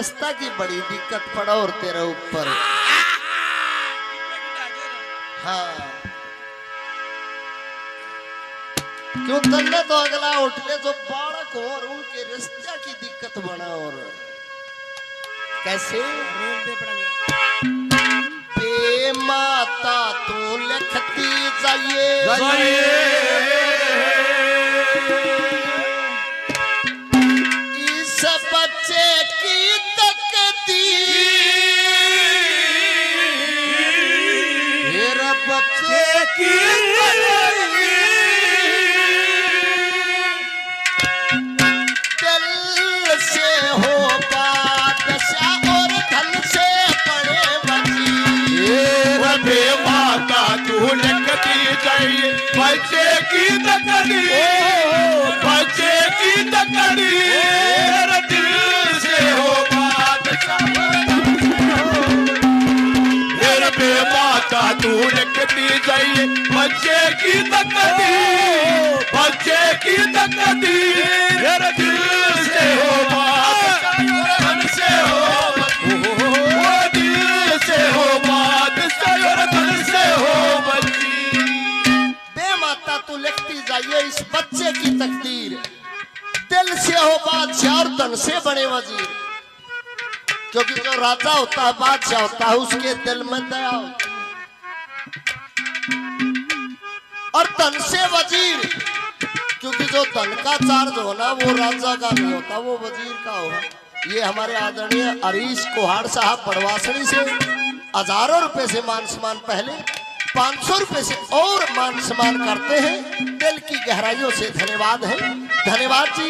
रास्ता की बड़ी दिक्कत पड़ा और तेरे ऊपर। हाँ क्यों तन्ने तो अगला उठले जो बालक हो और उनके रिश्ते की दिक्कत बना। और कैसे बे माता तू लिखती जाइए इस बच्चे की तकदीर मेरा बच्चे की दिल से हो बादशाह और धन से बड़े वजीर। बे माता तू लिखती जाइए बच्चे की तकदीर बच्चे की तकदीर दिल से हो बादशाह। बे माता तू लिखती जाइए बच्चे की तकदीर बच्चे की तकदीर दिल से हो बादशाह धन से हो दिल से हो बादशाह और धन से हो बच्ची। बे माता तू लिखती जाइए इस बच्चे की तकदीर दिल से हो बादशाह और धन से बड़े वजीर। क्योंकि जो राजा होता है बादशाह होता है उसके दिल में दया होती है और धन से वजीर। क्योंकि जो धन का चार्ज होना वो राजा का नहीं होता वो वजीर का होगा। ये हमारे आदरणीय हरीश कोहाड़ साहब बड़वासणी से हजारों रुपए से मान सम्मान पहले 500 रुपए से और मान सम्मान करते हैं। दिल की गहराइयों से धन्यवाद है। धन्यवाद जी।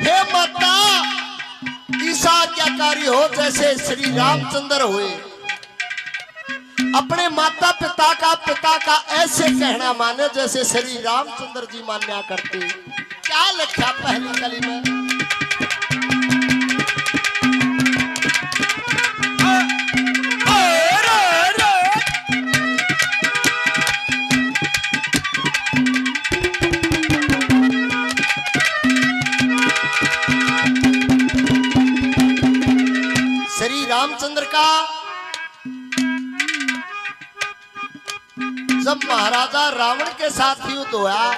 हे माता ईसा आज्ञाकारी हो जैसे श्री रामचंद्र हुए अपने माता पिता का ऐसे कहना माने जैसे श्री रामचंद्र जी मान्या करते। क्या लिखा पहली कली में श्री रामचंद्र का जब महाराजा रावण के साथ युद्ध हुआ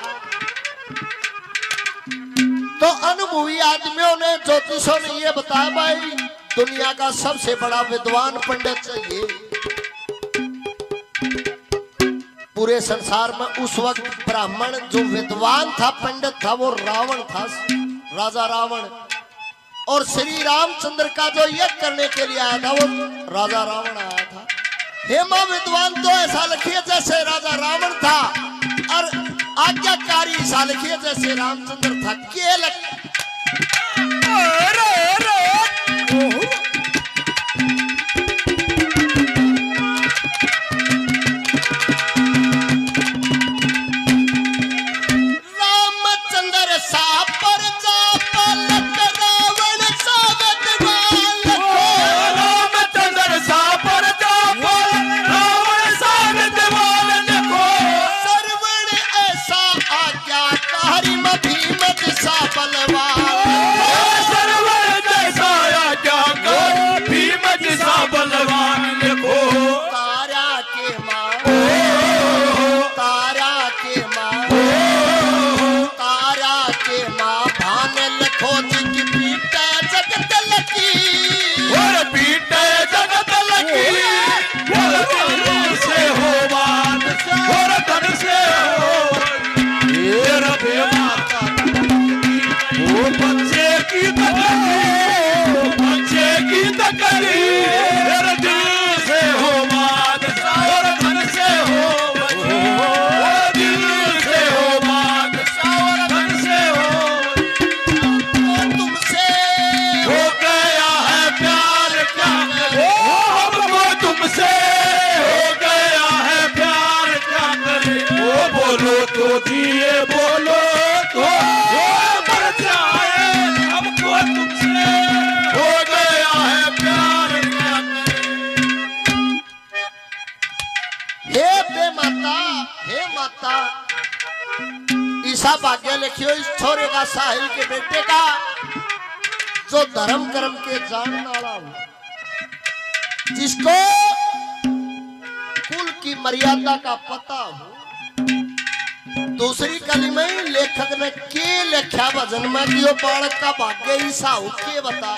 तो अनुभवी आदमियों ने ज्योतिषों ने ये बताया भाई दुनिया का सबसे बड़ा विद्वान पंडित चाहिए पूरे संसार में। उस वक्त ब्राह्मण जो विद्वान था पंडित था वो रावण था राजा रावण। और श्री रामचंद्र का जो यज्ञ करने के लिए आया था वो राजा रावण आया था। हेमा विद्वान तो ऐसा लिखिए जैसे राजा रावण था और आज्ञाकारी ऐसा लिखिए जैसे रामचंद्र था। के रामचंद्र सा पर जा पलक रावण सा विद्वान रामचंद्र सा पर जा रावण सा विद्वान देखो सर्वण ऐसा आज्ञाकारी भीम सा बलवान सर्वण जैसा आज्ञाकारी भीम सा बलवान देखो तारा के मां भान लखो जी की पीठ जगत लकी और पीठ जगत लकी और धन से हो बादशाह और धन से हो ये रबे माता वो बच्चे की तकदीर बच्चे की तकदीर दिल से हो बादशाह और धन से हो दिल से हो बादशाह और धन से हो तुमसे हो गया है प्यार क्या करे हमको तुमसे हो गया है प्यार क्या करे वो बोलो तो दिए बोलो तो मर जाए हमको तुमसे हो गया है प्यार क्या करे। हे माता ईसा भाग्य लिखियो इस छोरे का साहिल के बेटे का जो धर्म कर्म के जानने वाला हो, जिसको कुल की मर्यादा का पता हो। दूसरी कली में लेखक ने के लिखा भजन में कि वो बालक का भाग्य ही साहू के बता।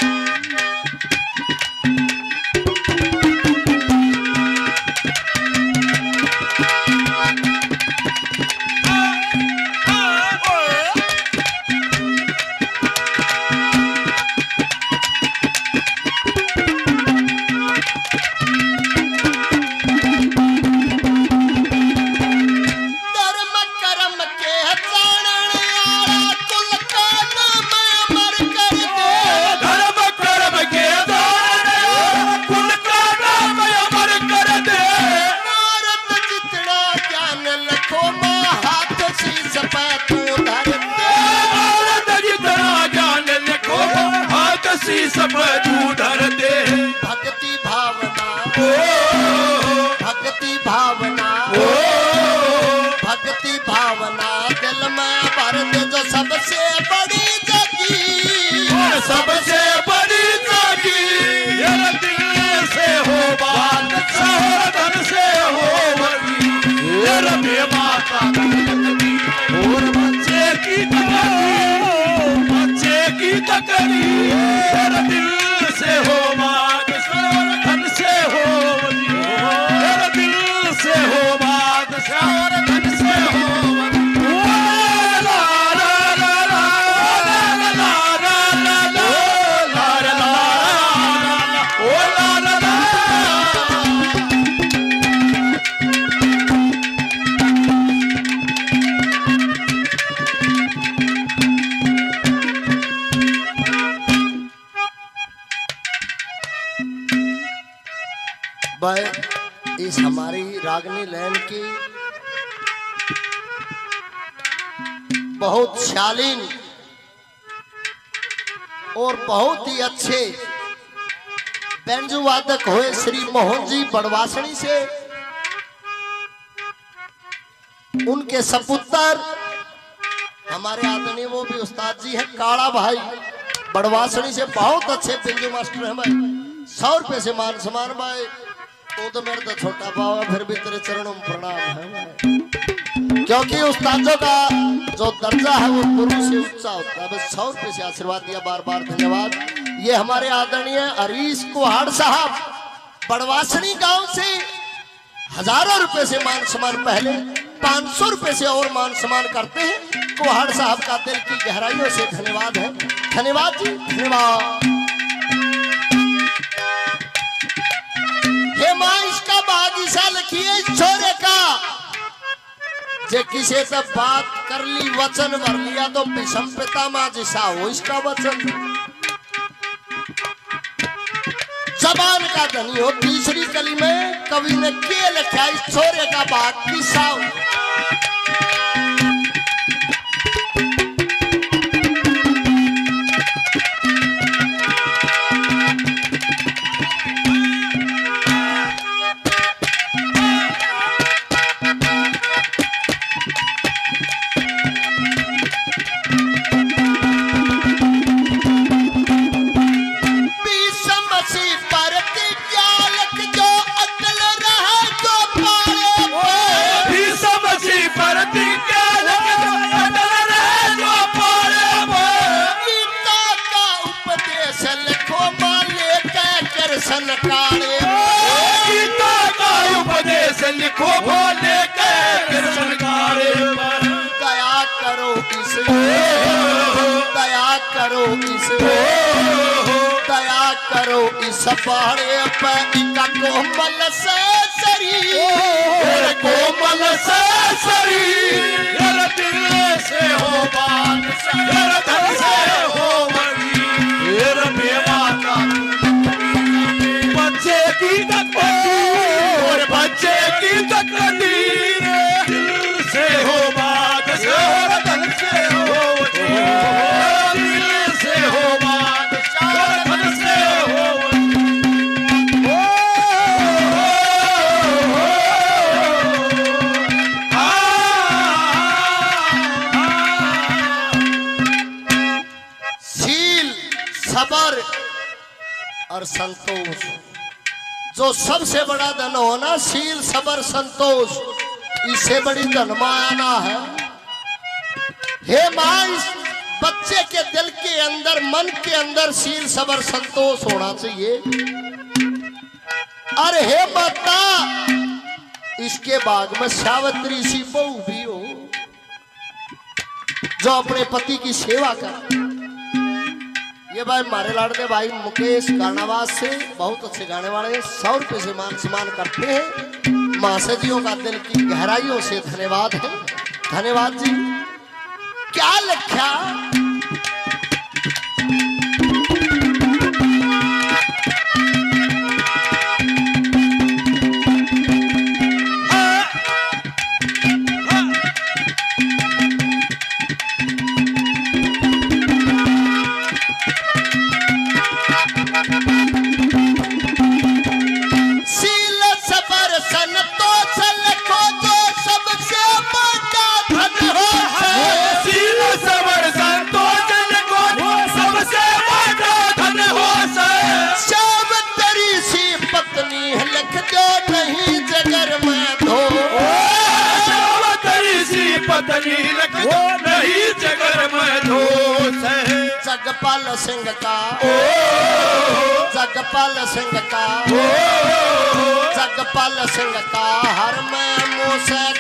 सब तू धर दे भक्ति भावना ओ भक्ति भावना ओ भक्ति भावना दिल में भर दे जो सबसे बड़ी जगी सबसे बड़ी जागी ये दिल से हो बात धन से हो वही ये रबे माता और बच्चे की तकरी तेरा दिल से हो बात और धन से हो तेरा दिल से हो बात और धन से हो ला ला ला ला ला ला ला ला ला ओ ला ला ला इस हमारी रागनी लैन की बहुत शालीन और बहुत ही अच्छे बैंजू वादक हुए श्री मोहन जी बड़वासणी से उनके सपुत्र हमारे आदरणीय वो भी उस्ताद जी हैं काला भाई बड़वासणी से बहुत अच्छे बिंदु मास्टर हैं भाई। 100 रुपए से मान सम्मान भाई। तो मेरे तो छोटा पावा फिर भी तेरे चरणों में प्रणाम है भाई। क्योंकि उस्तादों का जो दर्जा है वो गुरु से ऊंचा होता है। बस 100 रुपए से आशीर्वाद दिया, बार बार धन्यवाद। ये हमारे आदरणीय हरीश कुहाड़ साहब बड़वासणी गांव से हजारों रुपए से मान सम्मान, पहले 500 रुपए से और मान सम्मान करते हैं। कुहाड़ साहब का दिल की गहराइयों से धन्यवाद है। धन्यवाद जी, धन्यवाद। हे माँ इसका बागीचा लिखिए छोरे का, जे किसे तब बात कर ली वचन भर लिया तो विषम पिता माँ जिसा हो इसका वचन। जबान का धनी हो। तीसरी कली में कवि ने के लिखा इस छोरे का बागीचा। गीता का उपदेश लिखो बोले दया करो इस दया करो इस दया करो इस बाड़े पे इनका कोमल से शरीर कोमल से शरीर दिल से हो बात धन से हो वही माता बच्चे की तकदीर और बच्चे की तकदीर दिल से हो बात और धन से हो दिल से हो बात और धन से हो और संतोष। जो सबसे बड़ा धन हो ना, शील सबर संतोष, इससे बड़ी धन माया ना है। हे मां, इस बच्चे के दिल के अंदर, मन के अंदर शील सबर संतोष होना चाहिए। अरे हे माता, इसके बाग में सावित्री सी बहू भी हो जो अपने पति की सेवा कर। ये भाई हमारे लाडले भाई मुकेश गानावास से बहुत अच्छे गाने वाले, 100 रुपए से मान सम्मान करते हैं। महासजियों का दिल की गहराइयों से धन्यवाद है। धन्यवाद जी। क्या लिखा? नहीं जगर में दोष है। जगपाल सिंह का, जगपाल सिंह का, जगपाल सिंह का हर में मुँह से